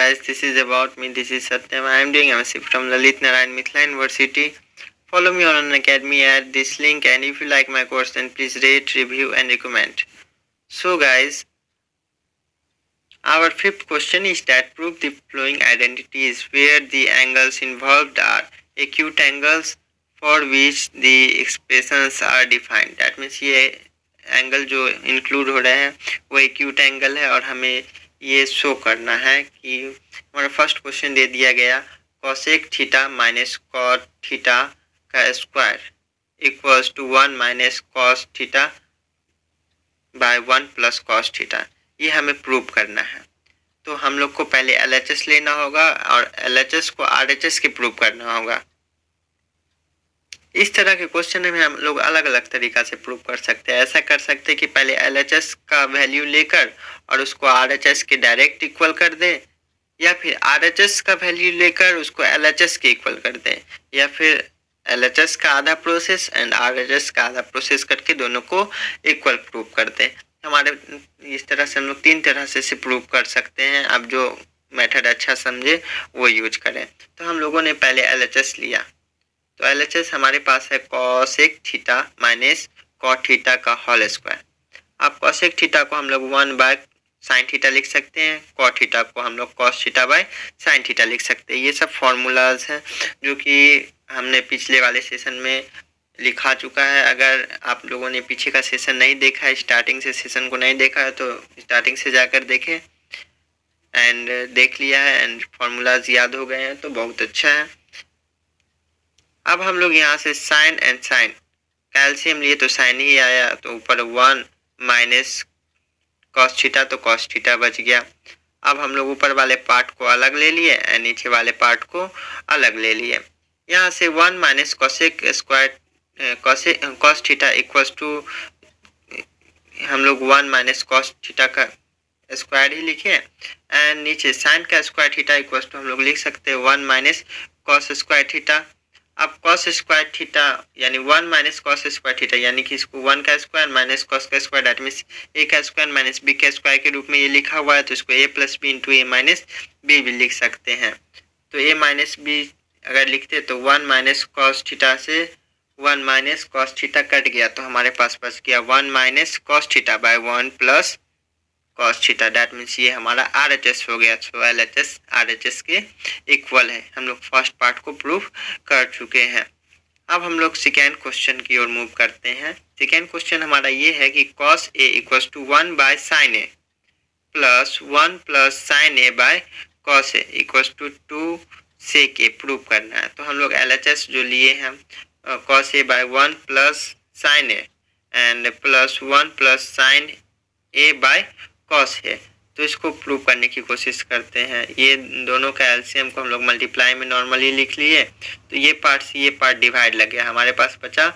guys, this is about me. This is Satyam. I am doing MSc from Lalit Narayan Mithila University. Follow me on Academy at this link, and if you like my course then please rate, review and recommend. So guys, our fifth question is that prove the following identities where the angles involved are acute angles for which the expressions are defined. That means ये angle जो include हो रहे हैं वो acute angle है और हमें ये शो करना है कि हमारा फर्स्ट क्वेश्चन दे दिया गया cosec theta minus cot theta का square equals to 1 minus cos theta by 1 plus cos theta. ये हमें प्रूव करना है। तो हम लोग को पहले LHS लेना होगा और LHS को RHS के प्रूव करना होगा। इस तरह के क्वेश्चन में हम लोग अलग अलग तरीका से प्रूव कर सकते हैं। ऐसा कर सकते हैं कि पहले LHS का वैल्यू लेकर और उसको RHS के डायरेक्ट इक्वल कर दें, या फिर RHS का वैल्यू लेकर उसको LHS के इक्वल कर दें, या फिर LHS का आधा प्रोसेस एंड RHS का आधा प्रोसेस करके दोनों को इक्वल प्रूव कर दें। हमारे इस तरह से हम लोग 3 तरह से प्रूव कर सकते हैं। अब जो मेथड अच्छा समझे वो यूज करें। तो हम लोगों ने पहले LHS लिया, तो LHS हमारे पास है cosec theta minus cot theta का होल स्क्वायर। अब कॉसेक थीटा को हम लोग 1 बाय साइन थीटा लिख सकते हैं, कॉट थीटा को हम लोग cos theta by sine theta लिख सकते हैं। ये सब फॉर्मूलाज हैं जो कि हमने पिछले वाले सेशन में लिखा चुका है। अगर आप लोगों ने पीछे का सेशन नहीं देखा है, स्टार्टिंग से सेशन को नहीं देखा है, तो स्टार्टिंग से जाकर देखें एंड देख लिया है एंड फॉर्मूलाज याद हो गए हैं तो बहुत अच्छा है। अब हम लोग यहाँ से साइन एंड साइन कैल्शियम लिए तो साइन ही आया, तो ऊपर 1 माइनस कॉस थीटा तो कॉस थीटा बच गया। अब हम लोग ऊपर वाले पार्ट को अलग ले लिए एंड नीचे वाले पार्ट को अलग ले लिए। यहाँ से 1 minus cosec square cos theta equals to हम लोग 1 माइनस कॉस थीटा का स्क्वायर ही लिखे एंड नीचे साइन का स्क्वायर थीटा इक्वल्स टू हम लोग लिख सकते हैं 1 माइनस कॉस स्क्वायर थीटा। अब कॉस स्क्वायर थीटा यानी 1 माइनस कॉस स्क्वायर थीटा यानी कि इसको 1 का स्क्वायर माइनस कॉस का स्क्वायर दैट मीन्स a का स्क्वायर माइनस b का स्क्वायर के रूप में ये लिखा हुआ है, तो इसको a plus B into A minus B भी लिख सकते हैं। तो a माइनस बी अगर लिखते तो 1 माइनस कॉस थीटा से 1 माइनस कॉस थीटा कट गया, तो हमारे पास बच गया 1 minus cos theta by 1 plus cos theta. That means ये हमारा RHS हो गया। सो LHS RHS के इक्वल है। हम लोग फर्स्ट पार्ट को प्रूव कर चुके हैं। अब हम लोग सेकेंड क्वेश्चन की ओर मूव करते हैं। सेकेंड क्वेश्चन हमारा ये है कि cos A equals to 1 by sine A plus 1 plus sine A by cos A equals to 2 sec A prove करना है। तो हम लोग LHS जो लिए हैं cos A by 1 plus sine A and plus 1 plus sine A by cos है, तो इसको प्रूव करने की कोशिश करते हैं। ये दोनों का एलसीएम को हम लोग मल्टीप्लाई में नॉर्मली लिख लिए, तो ये पार्ट से ये पार्ट डिवाइड लग गया, हमारे पास बचा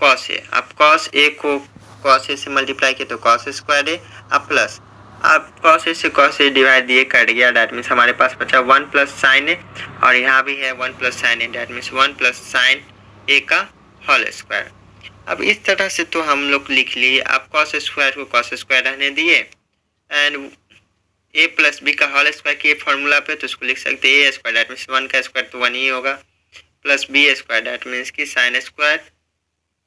कॉस है। अब कॉस ए को कॉस ए से मल्टीप्लाई किया तो कॉस स्क्वायर ए, अब प्लस अब कॉस ए से कॉस ए डिवाइड ये कट गया, डैट मीन्स हमारे पास बचा 1 प्लस साइन ए और यहाँ भी है 1 plus sine A, that means 1 plus sine A का होल स्क्वायर। अब इस तरह से तो हम लोग लिख लिए। अब कॉस स्क्वायर को कॉस स्क्वायर रहने दिए एंड a प्लस बी का होल स्क्वायर के फॉर्मूला पे, तो उसको लिख सकते हैं a स्क्वायर दैट मीन्स 1 का स्क्वायर तो 1 ही होगा plus b square that means कि sine square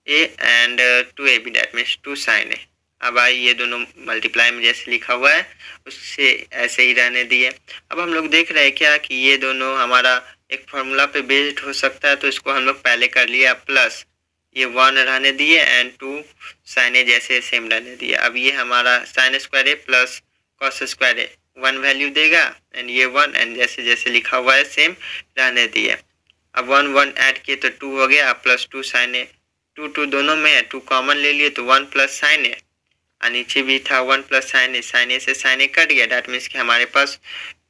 a and 2ab that means 2 sine a। अब आई ये दोनों मल्टीप्लाई में जैसे लिखा हुआ है उससे ऐसे ही रहने दिए। अब हम लोग देख रहे हैं क्या कि ये दोनों हमारा एक फॉर्मूला पे बेस्ड हो सकता है, तो इसको हम लोग पहले कर लिया प्लस ये 1 रहने दिए एंड 2 साइन ए जैसे सेम रहने दिए। अब ये हमारा साइन स्क्वायर ए प्लस कॉस स्क्वायर ए 1 वैल्यू देगा एंड ये 1 एंड जैसे जैसे लिखा हुआ है सेम रहने दिए। अब 1 1 ऐड किए तो 2 हो गया प्लस 2 साइन ए, 2 2 दोनों में है, 2 कॉमन ले लिए तो 1 प्लस साइन ए और नीचे भी था 1 प्लस साइन ए से साइन ए कट गया, डैट मीन्स कि हमारे पास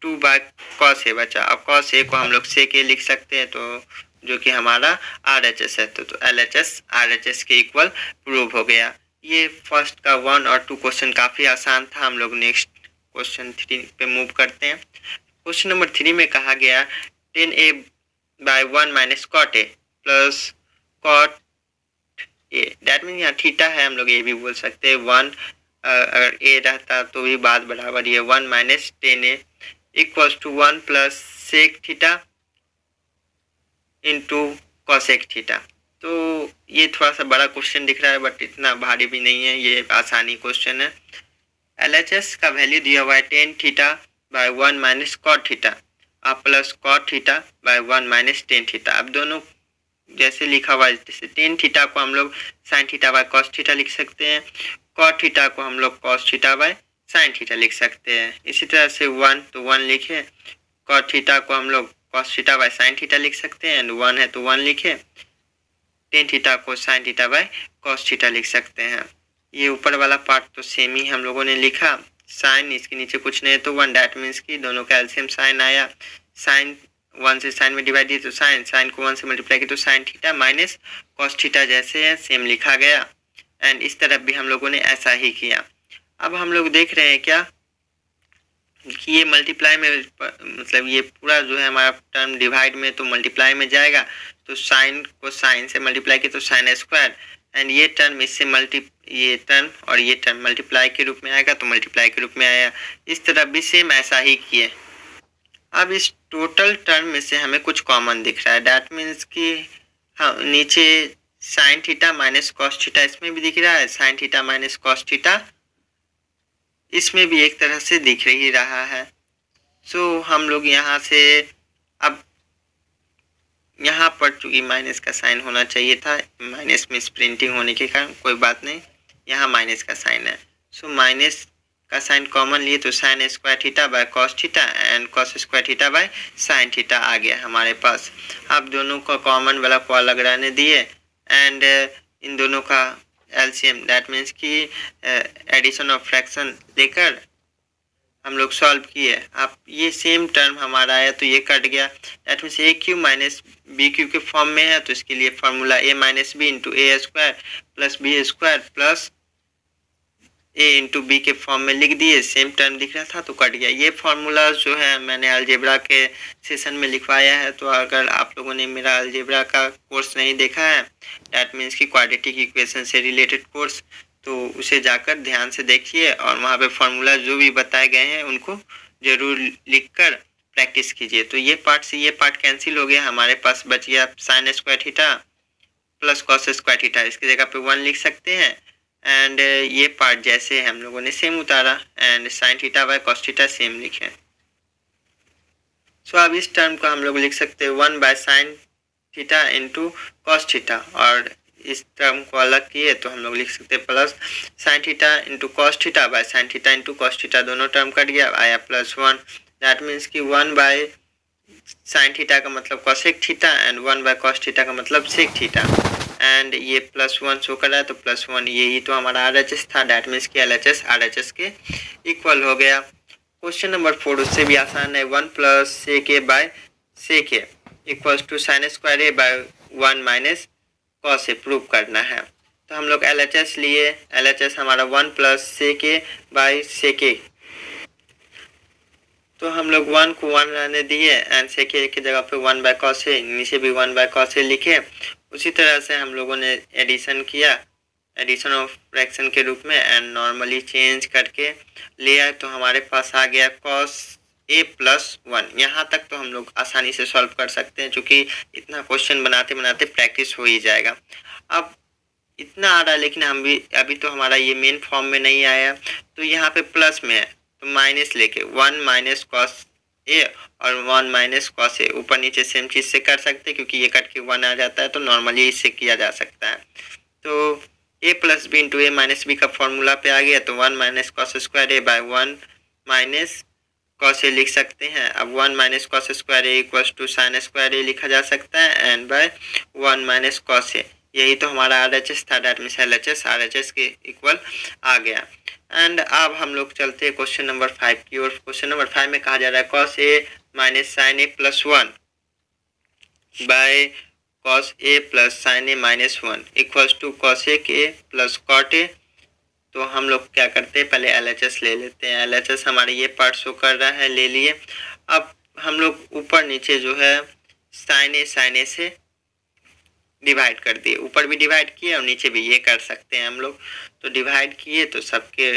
2 बाय कॉस ए बचा। अब कॉस ए को हम लोग सेक ए लिख सकते हैं, तो जो कि हमारा RHS है, तो LHS RHS के इक्वल प्रूव हो गया। ये फर्स्ट का 1 और 2 क्वेश्चन काफ़ी आसान था। हम लोग नेक्स्ट क्वेश्चन 3 पे मूव करते हैं। क्वेश्चन नंबर 3 में कहा गया 10a by 1 minus cot A plus cot A, that mean यहाँ थीटा है, हम लोग ये भी बोल सकते हैं 1 अगर a रहता तो भी बात बराबर ये 1 minus 10a equals to 1 plus sec theta into cosec theta. तो ये थोड़ा सा बड़ा क्वेश्चन दिख रहा है बट इतना भारी भी नहीं है, ये आसानी क्वेश्चन है। LHS का वैल्यू दिया हुआ है tan theta by 1 minus cot theta plus cot theta by 1 minus tan theta. अब दोनों जैसे लिखा हुआ है, जैसे टेन थीटा को हम लोग sine theta by cos theta लिख सकते हैं, कॉट थीटा को हम लोग cos theta by sine theta लिख सकते हैं। इसी तरह से 1 तो 1 लिखे, कॉट थीटा को हम लोग cos theta by sine theta लिख सकते हैं, एंड 1 है तो 1 लिखे, टेन थीटा को sine theta by cos theta लिख सकते हैं। ये ऊपर वाला पार्ट तो सेम ही हम लोगों ने लिखा, साइन इसके नीचे कुछ नहीं तो 1, डैट मीन्स कि दोनों का एलसीएम साइन आया, साइन 1 से साइन में डिवाइड किया तो साइन, साइन को 1 से मल्टीप्लाई किया तो sine theta minus cos theta जैसे है सेम लिखा गया। एंड इस तरफ भी हम लोगों ने ऐसा ही किया। अब हम लोग देख रहे हैं क्या कि ये मल्टीप्लाई में मतलब ये पूरा जो है हमारा टर्म डिवाइड में तो मल्टीप्लाई में जाएगा, तो साइन को साइन से मल्टीप्लाई किया तो साइन स्क्वायर, एंड ये टर्म इससे ये टर्म और ये टर्म मल्टीप्लाई के रूप में आएगा तो मल्टीप्लाई के रूप में आया। इस तरफ भी सेम ऐसा ही किए। अब इस टोटल टर्म में से हमें कुछ कॉमन दिख रहा है, डैट मीन्स कि हाँ नीचे sine theta minus cos theta इसमें भी दिख रहा है, sine theta minus cos theta इसमें भी एक तरह से दिख ही रहा है। सो हम लोग यहाँ से अब यहाँ पर चूंकि माइनस का साइन होना चाहिए था, माइनस में प्रिंटिंग होने के कारण कोई बात नहीं, यहाँ माइनस का साइन है। सो माइनस का साइन कॉमन लिए तो sine square theta by cos theta and cos square theta by sine theta आ गया हमारे पास। अब दोनों का कॉमन वाला को अलग रहने दिए एंड इन दोनों का एलसीएम दैट मीन्स कि एडिशन ऑफ फ्रैक्शन लेकर हम लोग सॉल्व किए। अब ये सेम टर्म हमारा आया तो ये कट गया, that means A cube minus B cube के फॉर्म में है, तो इसके लिए formula A minus B into A square plus B square plus A into B के फॉर्म में लिख दिए। सेम टर्म दिख रहा था तो कट गया। ये फार्मूला जो है मैंने अलजेब्रा के सेशन में लिखवाया है, तो अगर आप लोगों ने मेरा अलजेब्रा का कोर्स नहीं देखा है, दैट मीन्स कि क्वाड्रेटिक इक्वेशन से रिलेटेड कोर्स, तो उसे जाकर ध्यान से देखिए और वहाँ पे फार्मूला जो भी बताए गए हैं उनको जरूर लिखकर प्रैक्टिस कीजिए। तो ये पार्ट से ये पार्ट कैंसिल हो गया, हमारे पास बच गया sign square theta plus cos square theta, इसकी जगह पे 1 लिख सकते हैं। एंड ये पार्ट जैसे हम लोगों ने सेम उतारा and sine theta by cos theta same लिखे। सो अब इस टर्म को हम लोग लिख सकते हैं 1 by sine theta into cos theta, और इस टर्म को अलग किए तो हम लोग लिख सकते हैं plus sine theta into cos theta by sine theta into cos theta, दोनों टर्म कट गया, आया +1, दैट मीन्स कि 1 बाय साइन थीटा का मतलब cosec theta and 1 by cos theta का मतलब सेक थीटा, एंड ये +1 शो कर रहा है तो +1 यही तो हमारा RHS था, डैट मीन्स कि LHS RHS के इक्वल हो गया। क्वेश्चन नंबर 4 उससे भी आसान है, 1 plus sec A by sec A equals to sine square A by 1 minus cos A prove करना है। तो हम लोग LHS लिए, LHS हमारा 1 plus sec A by sec ए, तो हम लोग 1 को 1 रहने दिए एंड सेक ए की जगह पे 1 बाय कॉस ए, नीचे भी 1 बाय कॉस ए लिखे। उसी तरह से हम लोगों ने एडिशन किया, एडिशन ऑफ फ्रैक्शन के रूप में, एंड नॉर्मली चेंज करके लिया तो हमारे पास आ गया कॉस ए प्लस 1। यहाँ तक तो हम लोग आसानी से सॉल्व कर सकते हैं, क्योंकि इतना क्वेश्चन बनाते बनाते प्रैक्टिस हो ही जाएगा। अब इतना आ रहा है लेकिन हम भी अभी तो हमारा ये मेन फॉर्म में नहीं आया, तो यहाँ पे प्लस में है तो माइनस लेके 1 माइनस कॉस ए और 1 माइनस कॉस ए, ऊपर नीचे सेम चीज़ से कर सकते हैं क्योंकि ये कट के 1 आ जाता है, तो नॉर्मली इससे किया जा सकता है। तो A plus B into A minus B का फॉर्मूला पे आ गया, तो 1 minus cos square A by 1 minus cos A लिख सकते हैं। अब 1 minus cos square A equals to sine square A लिखा जा सकता है, and by 1 minus cos A, यही तो हमारा RHS था, डैट मीन्स LHS RHS के इक्वल आ गया। एंड अब हम लोग चलते हैं क्वेश्चन नंबर 5 की ओर। क्वेश्चन नंबर 5 में कहा जा रहा है cos A minus sine A plus 1 by cos A plus sine A minus 1 equals to cos A के प्लस कॉट ए। तो हम लोग क्या करते हैं, पहले LHS ले लेते हैं। LHS हमारे ये पार्ट शो कर रहा है, ले लिए। अब हम लोग ऊपर नीचे जो है साइन ए से डिवाइड कर दिए, ऊपर भी डिवाइड किए और नीचे भी ये कर सकते हैं हम लोग। तो डिवाइड किए तो सबके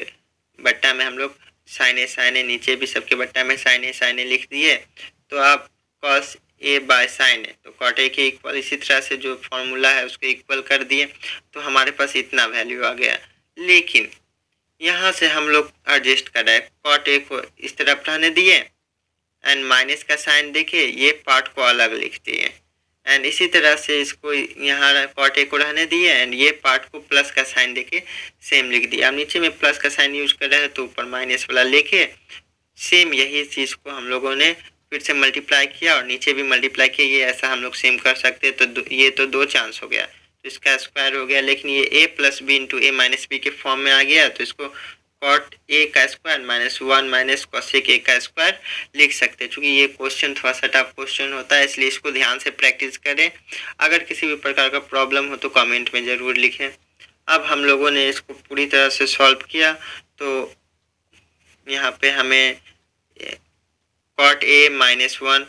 बट्टा में हम लोग साइन ए नीचे भी सबके बट्टा में साइन ए लिख दिए, तो आप कॉस ए बाय साइन ए, तो कॉट ए के इक्वल, इसी तरह से जो फॉर्मूला है उसको इक्वल कर दिए, तो हमारे पास इतना वैल्यू आ गया। लेकिन यहाँ से हम लोग एडजस्ट कर रहे हैं, कॉट ए को इस तरफ रहने दिए एंड माइनस का साइन देके ये पार्ट को अलग लिख दिए, एंड इसी तरह से इसको यहाँ कॉट ए को रहने दिए एंड ये पार्ट को प्लस का साइन देके सेम लिख दिया। अब नीचे में प्लस का साइन यूज कर रहे हैं तो ऊपर माइनस वाला लेके सेम यही चीज़ को हम लोगों ने फिर से मल्टीप्लाई किया और नीचे भी मल्टीप्लाई किया। ये ऐसा हम लोग सेम कर सकते हैं, तो ये तो 2 चांस हो गया, तो इसका स्क्वायर हो गया। लेकिन ये a plus B into A minus B के फॉर्म में आ गया, तो इसको कॉट ए का square minus 1 minus cosec A का स्क्वायर लिख सकते हैं। चूँकि ये क्वेश्चन थोड़ा सा टफ क्वेश्चन होता है, इसलिए इसको ध्यान से प्रैक्टिस करें। अगर किसी भी प्रकार का प्रॉब्लम हो तो कमेंट में ज़रूर लिखें। अब हम लोगों ने इसको पूरी तरह से सॉल्व किया, तो यहाँ पे हमें cot A minus 1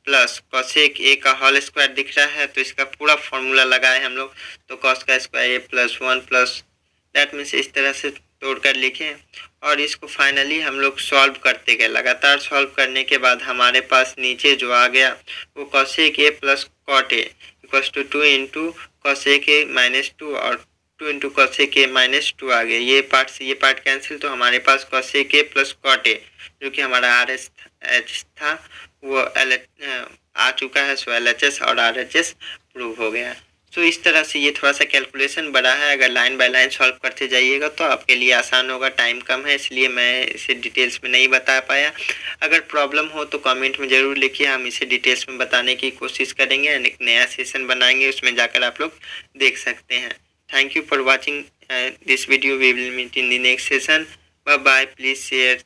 plus cosec A का होल स्क्वायर दिख रहा है, तो इसका पूरा फॉर्मूला लगाए हम लोग, तो कॉस का square A plus 1 plus that means इस तरह से तोड़कर लिखें और इसको फाइनली हम लोग सॉल्व करते गए। लगातार सॉल्व करने के बाद हमारे पास नीचे जो आ गया वो cosec A plus cot A equals to 2 into cosec A minus 2 और 2 इंटू कॉसेक ए माइनस 2 आ गया। ये पार्ट से ये पार्ट कैंसिल, तो हमारे पास cosec A plus cot A जो कि हमारा आर एच था वो आ चुका है, सो LHS और RHS प्रूव हो गया। तो इस तरह से ये थोड़ा सा कैलकुलेशन बड़ा है, अगर लाइन बाय लाइन सॉल्व करते जाइएगा तो आपके लिए आसान होगा। टाइम कम है इसलिए मैं इसे डिटेल्स में नहीं बता पाया। अगर प्रॉब्लम हो तो कमेंट में ज़रूर लिखिए, हम इसे डिटेल्स में बताने की कोशिश करेंगे एंड एक नया सेशन बनाएंगे, उसमें जाकर आप लोग देख सकते हैं। Thank you for watching this video. We will meet in the next session. Bye bye. Please share